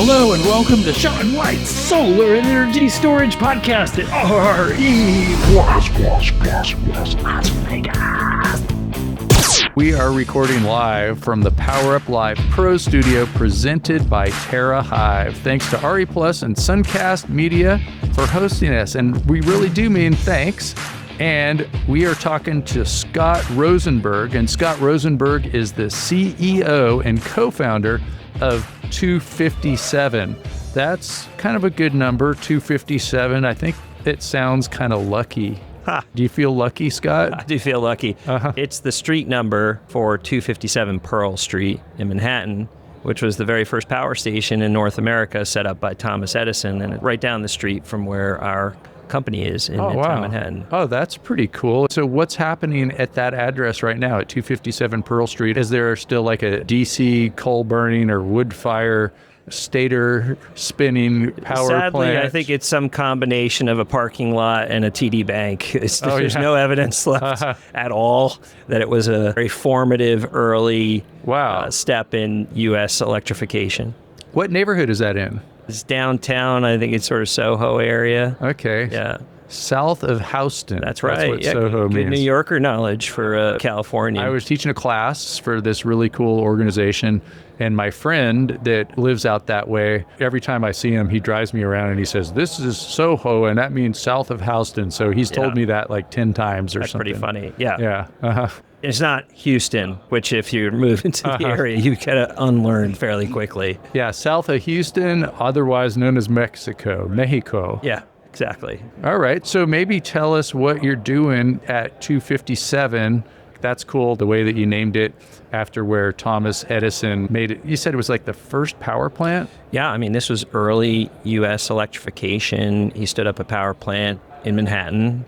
Hello and welcome to Sean White's Solar and Energy Storage Podcast at RE Las Vegas. We are recording live from the Power Up Live Pro Studio presented by Terra Hive. Thanks to RE Plus and Suncast Media for hosting us. And we really do mean thanks. And we are talking to Scott Rosenberg. And Scott Rosenberg is the CEO and co-founder of 257. That's kind of a good number, 257. I think it sounds kind of lucky. Ha. Do you feel lucky, Scott? I do feel lucky. It's the street number for 257 Pearl Street in Manhattan, which was the very first power station in North America set up by Thomas Edison, and right down the street from where our company is in Midtown Manhattan. Oh, that's pretty cool. So what's happening at that address right now at 257 Pearl Street? Is there still like a DC coal burning or wood fire stator spinning power Sadly, plant? I think it's some combination of a parking lot and a TD bank. There's no evidence left at all that it was a very formative early step in U.S. electrification. What neighborhood is that in? It's downtown. I think it's sort of Soho area. Okay. Yeah. South of Houston. That's right. That's what Soho means. Good New Yorker knowledge for California. I was teaching a class for this really cool organization, and my friend that lives out that way, every time I see him, he drives me around and he says, "This is Soho, and that means south of Houston." So he's told me that like 10 times or That's something. Pretty funny. Yeah. Yeah. It's not Houston, which if you move into the area, you gotta unlearn fairly quickly. Yeah, south of Houston, otherwise known as Mexico. Yeah, exactly. All right, so maybe tell us what you're doing at 257. That's cool, the way that you named it after where Thomas Edison made it. You said it was like the first power plant? Yeah, I mean, this was early U.S. electrification. He stood up a power plant in Manhattan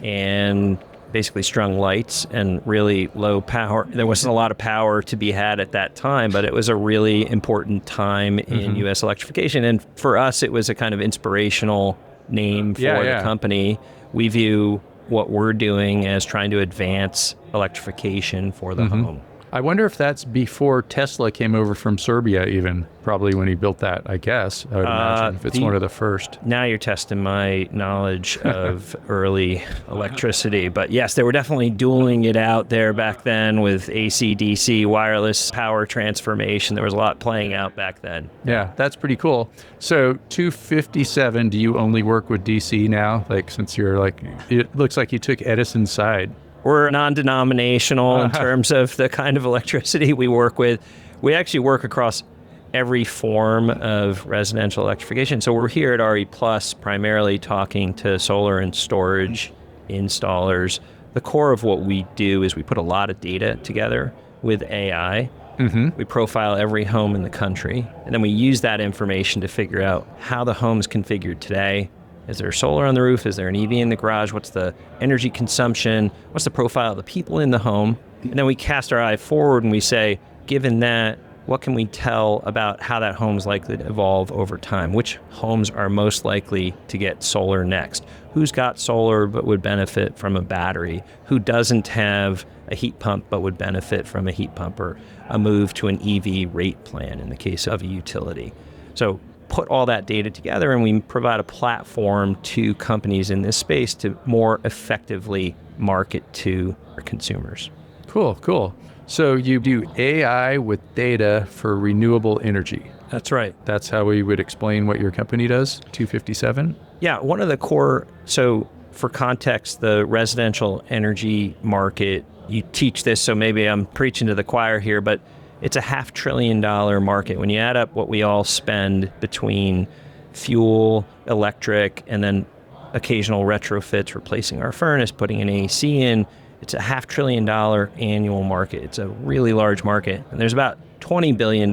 and basically strung lights and really low power. There wasn't a lot of power to be had at that time, but it was a really important time in U.S. electrification. And for us, it was a kind of inspirational name for the company. We view what we're doing as trying to advance electrification for the home. I wonder if that's before Tesla came over from Serbia even, probably when he built that, I guess. I would imagine, if it's one of the first. Now you're testing my knowledge of early electricity. But yes, they were definitely dueling it out there back then with AC, DC, wireless power transformation. There was a lot playing out back then. Yeah, that's pretty cool. So 257, do you only work with DC now? Like, since you're like, it looks like you took Edison's side. We're non-denominational in terms of the kind of electricity we work with. We actually work across every form of residential electrification. So we're here at RE Plus primarily talking to solar and storage installers. The core of what we do is we put a lot of data together with AI. We profile every home in the country, and then we use that information to figure out how the home's configured today. Is there solar on the roof? Is there an EV in the garage? What's the energy consumption? What's the profile of the people in the home? And then we cast our eye forward and we say, given that, what can we tell about how that home's likely to evolve over time? Which homes are most likely to get solar next? Who's got solar but would benefit from a battery? Who doesn't have a heat pump but would benefit from a heat pump, or a move to an EV rate plan in the case of a utility? So put all that data together, and we provide a platform to companies in this space to more effectively market to our consumers. Cool. So you do AI with data for renewable energy. That's right. That's how we would explain what your company does, 257? Yeah, one of the core, so for context, the residential energy market, you teach this, so maybe I'm preaching to the choir here, but it's a $500 billion market. When you add up what we all spend between fuel, electric, and then occasional retrofits, replacing our furnace, putting an AC in, it's a $500 billion annual market. It's a really large market. And there's about $20 billion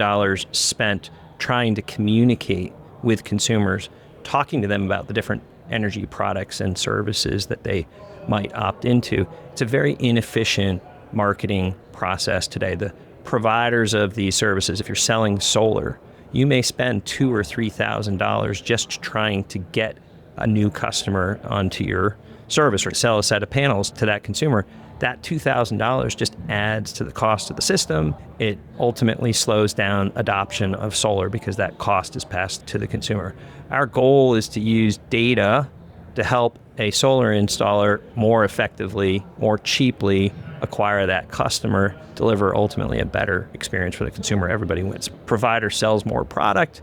spent trying to communicate with consumers, talking to them about the different energy products and services that they might opt into. It's a very inefficient marketing process today. The providers of these services, if you're selling solar, you may spend $2,000 or $3,000 just trying to get a new customer onto your service or sell a set of panels to that consumer. that $2,000 just adds to the cost of the system. It ultimately slows down adoption of solar because that cost is passed to the consumer. Our goal is to use data to help a solar installer more effectively, more cheaply acquire that customer, deliver ultimately a better experience for the consumer. Everybody wins. Provider sells more product,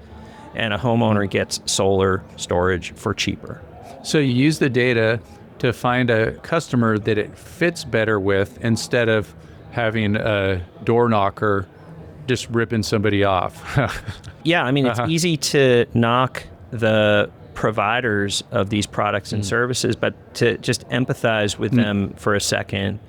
and a homeowner gets solar storage for cheaper. So you use the data to find a customer that it fits better with instead of having a door knocker just ripping somebody off. Yeah, I mean, it's easy to knock the providers of these products and services, but to just empathize with them for a second.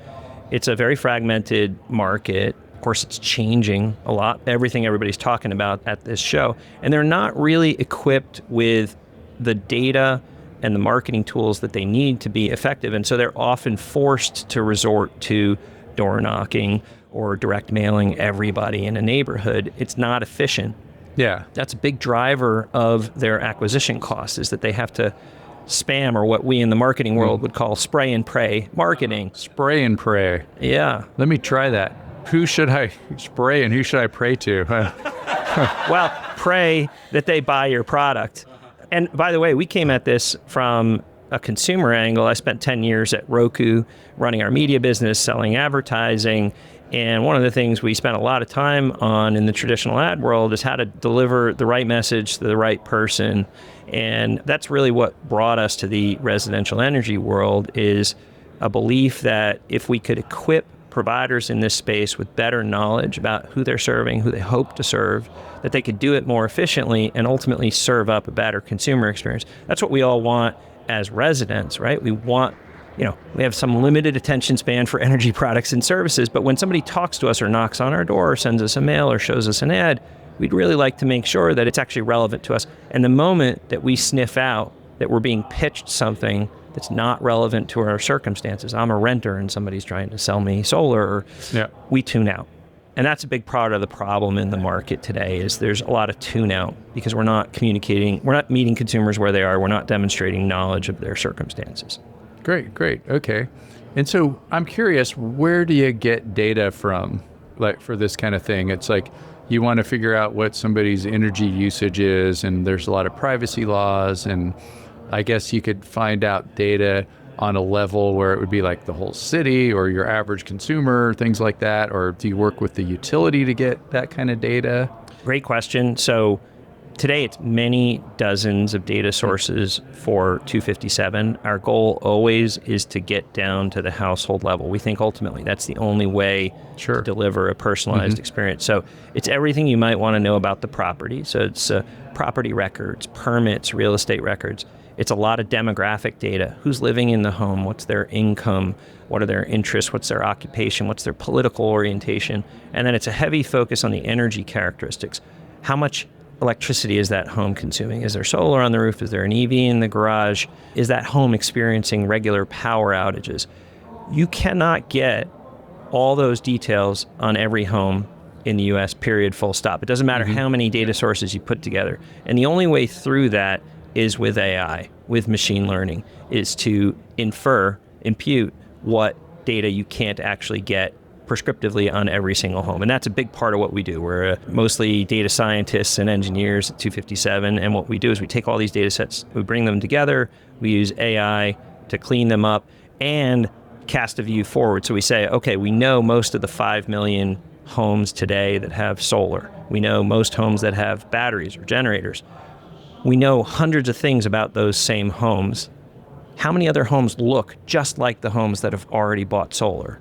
It's a very fragmented market. Of course, it's changing a lot, everything everybody's talking about at this show. And they're not really equipped with the data and the marketing tools that they need to be effective. And so they're often forced to resort to door knocking or direct mailing everybody in a neighborhood. It's not efficient. Yeah. That's a big driver of their acquisition costs, is that they have to spam, or what we in the marketing world would call spray and pray marketing. Spray and pray. Yeah. Let me try that. Who should I spray and who should I pray to? Well, pray that they buy your product. And by the way, we came at this from a consumer angle. I spent 10 years at Roku running our media business, selling advertising. And one of the things we spent a lot of time on in the traditional ad world is how to deliver the right message to the right person. And that's really what brought us to the residential energy world, is a belief that if we could equip providers in this space with better knowledge about who they're serving, who they hope to serve, that they could do it more efficiently and ultimately serve up a better consumer experience. That's what we all want as residents, right? We want, we have some limited attention span for energy products and services, but when somebody talks to us or knocks on our door or sends us a mail or shows us an ad, we'd really like to make sure that it's actually relevant to us. And the moment that we sniff out that we're being pitched something that's not relevant to our circumstances, I'm a renter and somebody's trying to sell me solar, we tune out. And that's a big part of the problem in the market today, is there's a lot of tune out because we're not communicating, we're not meeting consumers where they are, we're not demonstrating knowledge of their circumstances. Great. Okay. And so I'm curious, where do you get data from, like, for this kind of thing? It's like you want to figure out what somebody's energy usage is, and there's a lot of privacy laws, and I guess you could find out data on a level where it would be like the whole city or your average consumer, things like that? Or do you work with the utility to get that kind of data? Great question. So today it's many dozens of data sources for 257. Our goal always is to get down to the household level. We think ultimately that's the only way to deliver a personalized experience. So it's everything you might want to know about the property. So it's property records, permits, real estate records. It's a lot of demographic data. Who's living in the home? What's their income? What are their interests? What's their occupation? What's their political orientation? And then it's a heavy focus on the energy characteristics. How much electricity is that home consuming? Is there solar on the roof? Is there an EV in the garage? Is that home experiencing regular power outages? You cannot get all those details on every home in the US, period, full stop. It doesn't matter how many data sources you put together. And the only way through that is with AI, with machine learning, is to impute what data you can't actually get prescriptively on every single home. And that's a big part of what we do. We're mostly data scientists and engineers at 257. And what we do is we take all these data sets, we bring them together, we use AI to clean them up and cast a view forward. So we say, okay, we know most of the 5 million homes today that have solar. We know most homes that have batteries or generators. We know hundreds of things about those same homes. How many other homes look just like the homes that have already bought solar?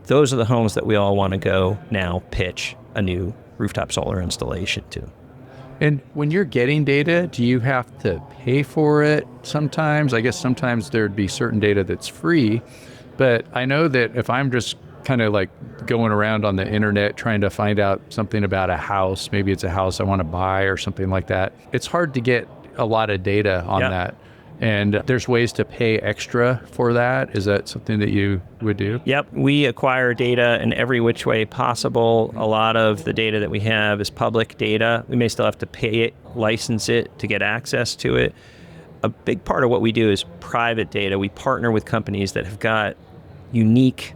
Those are the homes that we all want to go now pitch a new rooftop solar installation to. And when you're getting data, do you have to pay for it sometimes? I guess sometimes there'd be certain data that's free, but I know that if I'm just kind of like going around on the internet trying to find out something about a house, maybe it's a house I want to buy or something like that, it's hard to get a lot of data on that. And there's ways to pay extra for that. Is that something that you would do? Yep. We acquire data in every which way possible. A lot of the data that we have is public data. We may still have to pay it, license it to get access to it. A big part of what we do is private data. We partner with companies that have got unique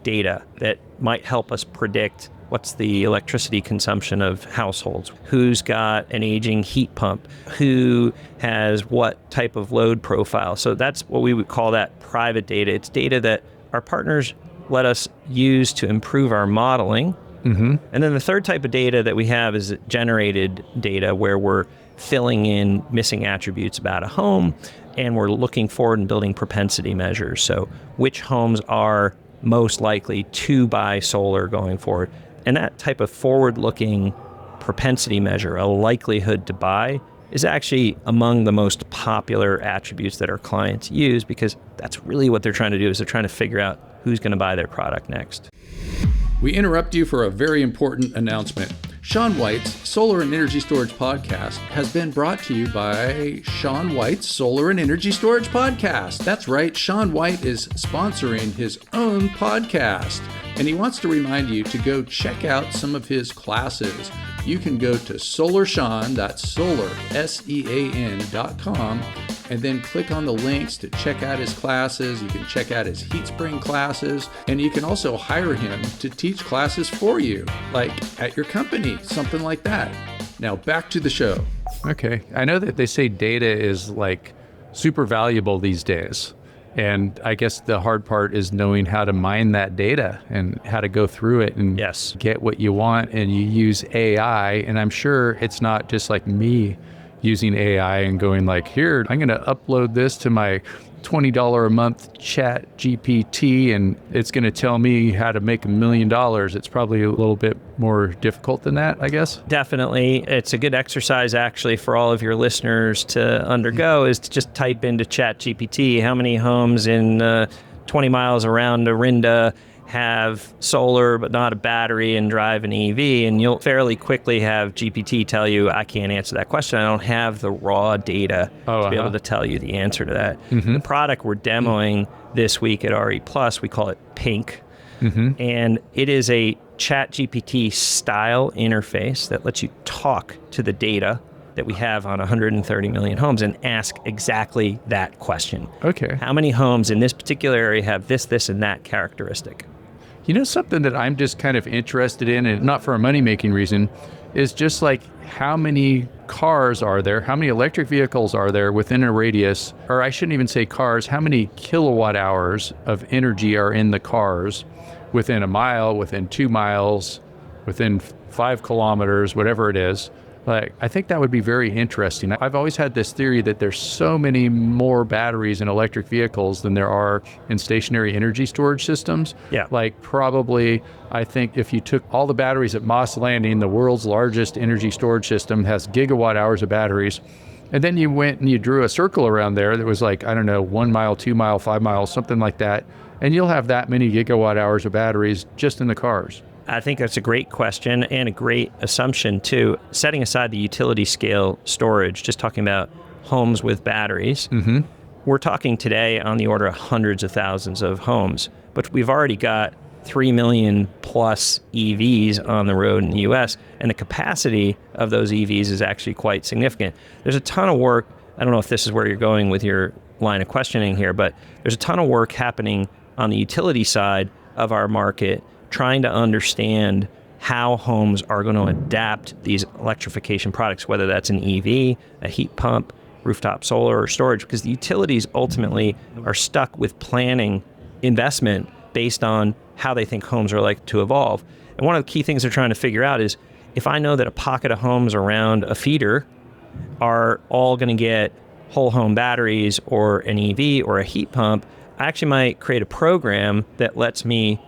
data that might help us predict what's the electricity consumption of households, who's got an aging heat pump, who has what type of load profile. So that's what we would call that private data. It's data that our partners let us use to improve our modeling. And then the third type of data that we have is generated data, where we're filling in missing attributes about a home, and we're looking forward and building propensity measures. So which homes are most likely to buy solar going forward? And that type of forward-looking propensity measure, a likelihood to buy, is actually among the most popular attributes that our clients use, because that's really what they're trying to do, is they're trying to figure out who's going to buy their product next. We interrupt you for a very important announcement. Sean White's Solar and Energy Storage Podcast has been brought to you by Sean White's Solar and Energy Storage Podcast. That's right, Sean White is sponsoring his own podcast, and he wants to remind you to go check out some of his classes. You can go to SolarSEAN, that's Solar, SEAN.com, and then click on the links to check out his classes. You can check out his heat spring classes, and you can also hire him to teach classes for you, like at your company, something like that. Now back to the show. Okay, I know that they say data is like super valuable these days. And I guess the hard part is knowing how to mine that data and how to go through it and get what you want. And you use AI, and I'm sure it's not just like me using AI and going like, here, I'm going to upload this to my $20 a month chat GPT, and it's going to tell me how to make $1 million. It's probably a little bit more difficult than that, I guess. Definitely. It's a good exercise actually for all of your listeners to undergo, is to just type into chat GPT, how many homes in 20 miles around Orinda have solar but not a battery and drive an EV, and you'll fairly quickly have GPT tell you, I can't answer that question. I don't have the raw data to be able to tell you the answer to that. The product we're demoing this week at RE Plus, we call it Pink, and it is a chat GPT style interface that lets you talk to the data that we have on 130 million homes and ask exactly that question. Okay. How many homes in this particular area have this, and that characteristic? You know, something that I'm just kind of interested in, and not for a money-making reason, is just like how many cars are there, how many electric vehicles are there within a radius, or I shouldn't even say cars, how many kilowatt hours of energy are in the cars within a mile, within 2 miles, within 5 kilometers, whatever it is. Like, I think that would be very interesting. I've always had this theory that there's so many more batteries in electric vehicles than there are in stationary energy storage systems. Yeah. Like probably, I think if you took all the batteries at Moss Landing, the world's largest energy storage system has gigawatt hours of batteries, and then you went and you drew a circle around there that was like, I don't know, 1 mile, 2 mile, 5 miles, something like that, and you'll have that many gigawatt hours of batteries just in the cars. I think that's a great question and a great assumption too. Setting aside the utility scale storage, just talking about homes with batteries, we're talking today on the order of hundreds of thousands of homes, but we've already got 3 million plus EVs on the road in the US, and the capacity of those EVs is actually quite significant. There's a ton of work. I don't know if this is where you're going with your line of questioning here, but there's a ton of work happening on the utility side of our market, trying to understand how homes are going to adapt these electrification products, whether that's an EV, a heat pump, rooftop solar, or storage, because the utilities ultimately are stuck with planning investment based on how they think homes are likely to evolve. And one of the key things they're trying to figure out is, if I know that a pocket of homes around a feeder are all going to get whole home batteries or an EV or a heat pump, I actually might create a program that lets me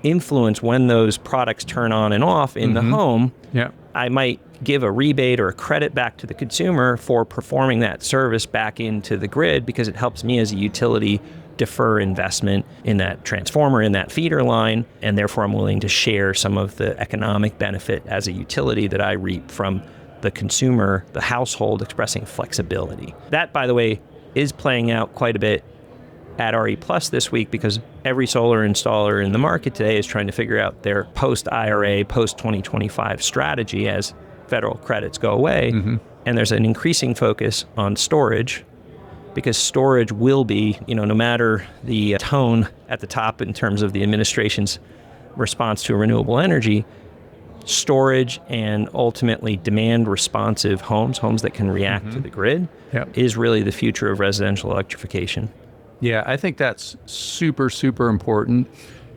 influence when those products turn on and off in the home. Yeah. I might give a rebate or a credit back to the consumer for performing that service back into the grid, because it helps me as a utility defer investment in that transformer, in that feeder line, and therefore I'm willing to share some of the economic benefit as a utility that I reap from the consumer, the household, expressing flexibility. That, by the way, is playing out quite a bit at RE Plus this week, because every solar installer in the market today is trying to figure out their post-IRA, post-2025 strategy as federal credits go away. And there's an increasing focus on storage because storage will be, no matter the tone at the top in terms of the administration's response to renewable energy, storage and ultimately demand responsive homes that can react to the grid is really the future of residential electrification. Yeah, I think that's super, super important,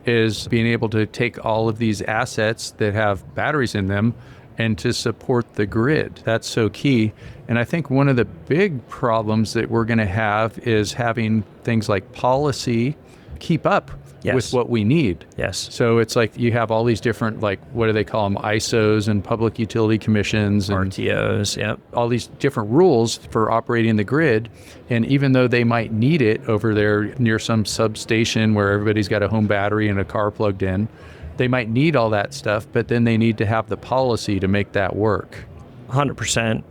is being able to take all of these assets that have batteries in them and to support the grid. That's so key. And I think one of the big problems that we're going to have is having things like policy keep up with what we need. Yes. So it's like you have all these different, like, what do they call them? ISOs and public utility commissions and RTOs, all these different rules for operating the grid. And even though they might need it over there near some substation where everybody's got a home battery and a car plugged in, they might need all that stuff, but then they need to have the policy to make that work. 100%.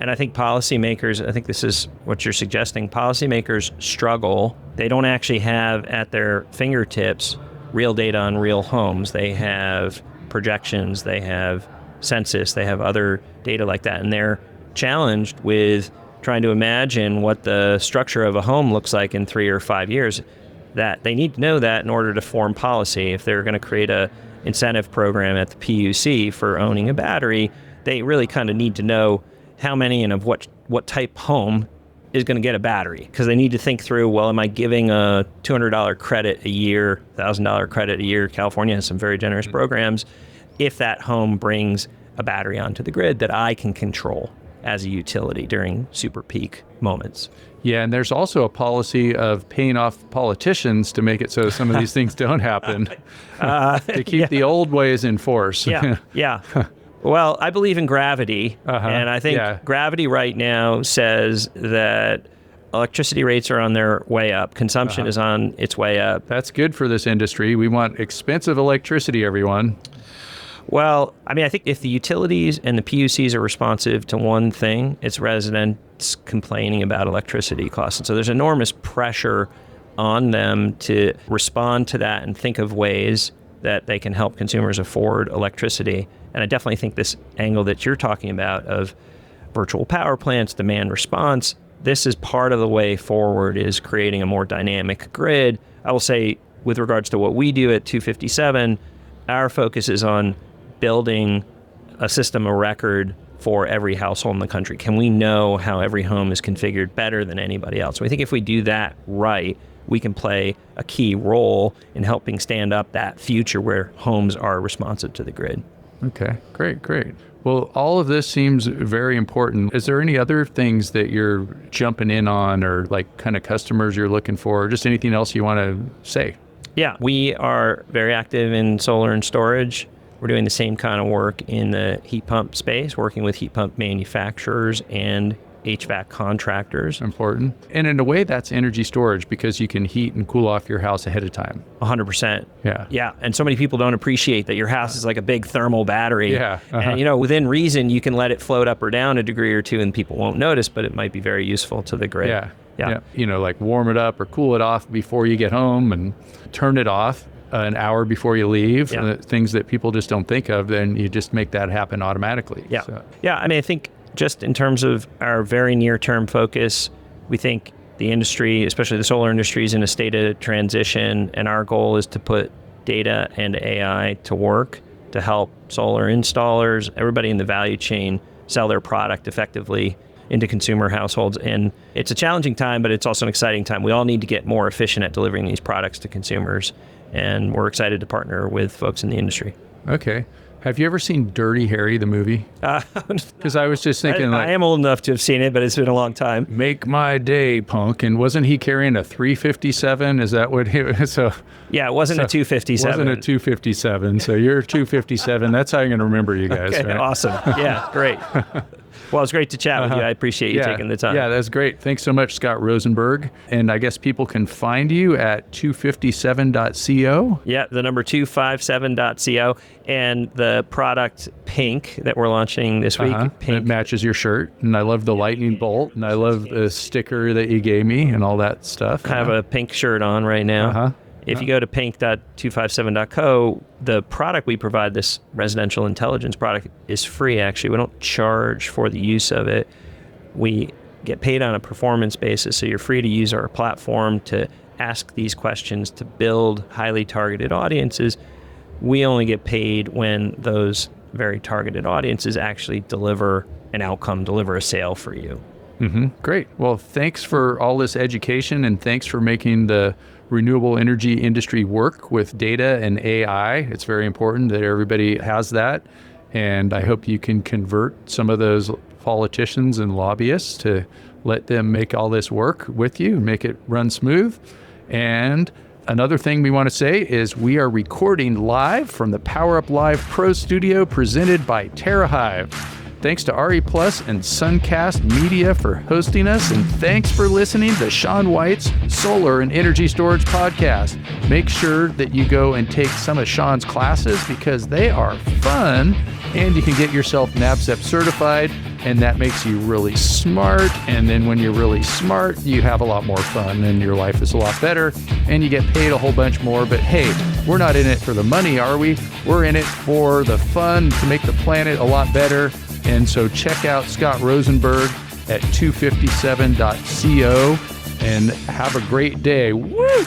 And I think policymakers, I think this is what you're suggesting, policymakers struggle. They don't actually have at their fingertips real data on real homes. They have projections, they have census, they have other data like that. And they're challenged with trying to imagine what the structure of a home looks like in 3 or 5 years. That they need to know that in order to form policy. If they're going to create a incentive program at the PUC for owning a battery, they really kind of need to know how many and of what type home is going to get a battery, because they need to think through, well, am I giving a $200 credit a year, $1,000 credit a year? California has some very generous programs. If that home brings a battery onto the grid that I can control as a utility during super peak moments. Yeah, and there's also a policy of paying off politicians to make it so some of these things don't happen, to keep the old ways in force. Yeah. Well, I believe in gravity, and I think gravity right now says that electricity rates are on their way up. Consumption is on its way up. That's good for this industry. We want expensive electricity, everyone. Well, I mean, I think if the utilities and the PUCs are responsive to one thing, it's residents complaining about electricity costs. And so there's enormous pressure on them to respond to that and think of ways that they can help consumers afford electricity. And I definitely think this angle that you're talking about of virtual power plants, demand response, this is part of the way forward, is creating a more dynamic grid. I will say, with regards to what we do at 257, our focus is on building a system of record for every household in the country. Can we know how every home is configured better than anybody else? So I think if we do that right, we can play a key role in helping stand up that future where homes are responsive to the grid. Okay, great. Well, all of this seems very important. Is there any other things that you're jumping in on, or like kind of customers you're looking for, or just anything else you want to say? Yeah, we are very active in solar and storage. We're doing the same kind of work in the heat pump space, working with heat pump manufacturers and HVAC contractors. Important. And in a way, that's energy storage, because you can heat and cool off your house ahead of time. 100%. Yeah. Yeah. And so many people don't appreciate that your house is like a big thermal battery. Yeah. And, within reason, you can let it float up or down a degree or two and people won't notice, but it might be very useful to the grid. Yeah. Like warm it up or cool it off before you get home, and turn it off an hour before you leave. Things that people just don't think of, then you just make that happen automatically. Yeah. I mean, I think just in terms of our very near-term focus, we think the industry, especially the solar industry, is in a state of transition, and our goal is to put data and AI to work to help solar installers, everybody in the value chain, sell their product effectively into consumer households. And it's a challenging time, but it's also an exciting time. We all need to get more efficient at delivering these products to consumers, and we're excited to partner with folks in the industry. Okay. Have you ever seen Dirty Harry, the movie? Because I was just thinking, I am old enough to have seen it, but it's been a long time. Make my day, punk. And wasn't he carrying a 357? Is that what he was? Yeah, it wasn't a 257. It wasn't a 257. So you're 257. That's how you're going to remember you guys. Okay, right? Awesome. Yeah, great. Well, it's great to chat with you. I appreciate you taking the time. Yeah, that's great. Thanks so much, Scott Rosenberg. And I guess people can find you at 257.co. Yeah, the number 257.co. And the product Pink that we're launching this week. Pink. It matches your shirt. And I love the lightning bolt. And I love the sticker that you gave me and all that stuff. I have a pink shirt on right now. If you go to pink.257.co, the product we provide, this residential intelligence product, is free, actually. We don't charge for the use of it. We get paid on a performance basis. So you're free to use our platform to ask these questions, to build highly targeted audiences. We only get paid when those very targeted audiences actually deliver an outcome, deliver a sale for you. Great. Well, thanks for all this education, and thanks for making the renewable energy industry work with data and AI. It's very important that everybody has that. And I hope you can convert some of those politicians and lobbyists to let them make all this work with you, make it run smooth. And another thing we want to say is we are recording live from the Power Up Live Pro Studio presented by TerraHive. Thanks to RE Plus and Suncast Media for hosting us, and thanks for listening to Sean White's Solar and Energy Storage Podcast. Make sure that you go and take some of Sean's classes because they are fun, and you can get yourself NABCEP certified, and that makes you really smart. And then when you're really smart, you have a lot more fun, and your life is a lot better, and you get paid a whole bunch more. But hey, we're not in it for the money, are we? We're in it for the fun, to make the planet a lot better. And so check out Scott Rosenberg at 257.co and have a great day. Woo!